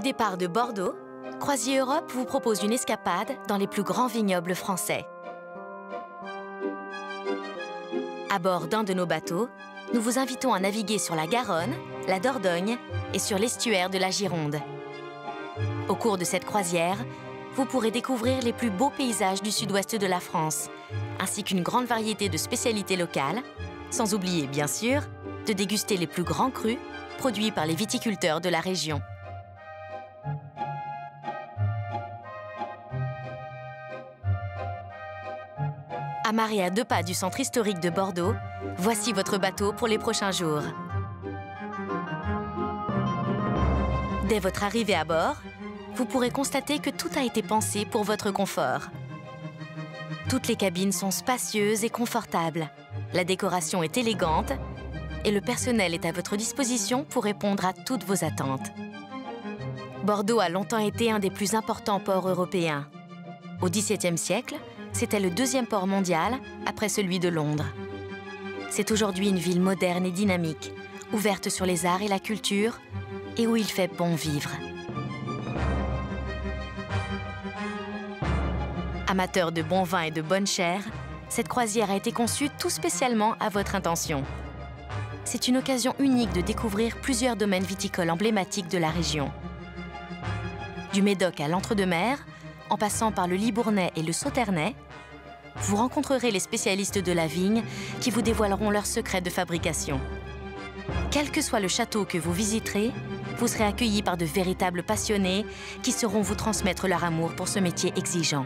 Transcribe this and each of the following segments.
départ de Bordeaux, Croisiers Europe vous propose une escapade dans les plus grands vignobles français. À bord d'un de nos bateaux, nous vous invitons à naviguer sur la Garonne, la Dordogne et sur l'estuaire de la Gironde. Au cours de cette croisière, vous pourrez découvrir les plus beaux paysages du sud-ouest de la France, ainsi qu'une grande variété de spécialités locales, sans oublier, bien sûr, de déguster les plus grands crus produits par les viticulteurs de la région. Amarré à 2 pas du centre historique de Bordeaux, voici votre bateau pour les prochains jours. Dès votre arrivée à bord, vous pourrez constater que tout a été pensé pour votre confort. Toutes les cabines sont spacieuses et confortables. La décoration est élégante et le personnel est à votre disposition pour répondre à toutes vos attentes. Bordeaux a longtemps été un des plus importants ports européens. Au XVIIe siècle, c'était le 2e port mondial après celui de Londres. C'est aujourd'hui une ville moderne et dynamique, ouverte sur les arts et la culture, et où il fait bon vivre. Amateur de bon vin et de bonne chère, cette croisière a été conçue tout spécialement à votre intention. C'est une occasion unique de découvrir plusieurs domaines viticoles emblématiques de la région. Du Médoc à l'Entre-deux-Mers, en passant par le Libournais et le Sauternais, vous rencontrerez les spécialistes de la vigne qui vous dévoileront leurs secrets de fabrication. Quel que soit le château que vous visiterez, vous serez accueillis par de véritables passionnés qui sauront vous transmettre leur amour pour ce métier exigeant.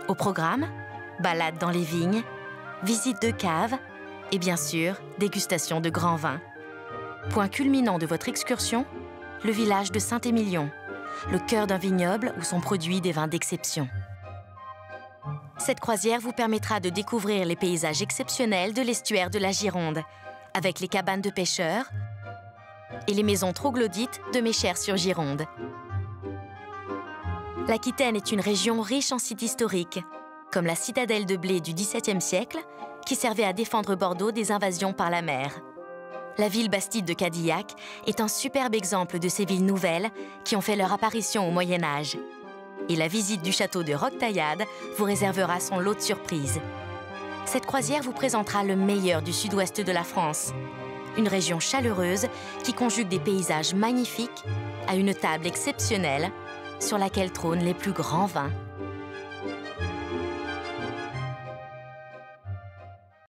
Au programme, balade dans les vignes, visite de caves et bien sûr, dégustation de grands vins. Point culminant de votre excursion, le village de Saint-Émilion, le cœur d'un vignoble où sont produits des vins d'exception. Cette croisière vous permettra de découvrir les paysages exceptionnels de l'estuaire de la Gironde, avec les cabanes de pêcheurs et les maisons troglodytes de Méchères-sur-Gironde. L'Aquitaine est une région riche en sites historiques, comme la citadelle de Blé du XVIIe siècle, qui servait à défendre Bordeaux des invasions par la mer. La ville bastide de Cadillac est un superbe exemple de ces villes nouvelles qui ont fait leur apparition au Moyen-Âge. Et la visite du château de Roquetaillade vous réservera son lot de surprises. Cette croisière vous présentera le meilleur du sud-ouest de la France. Une région chaleureuse qui conjugue des paysages magnifiques à une table exceptionnelle sur laquelle trônent les plus grands vins.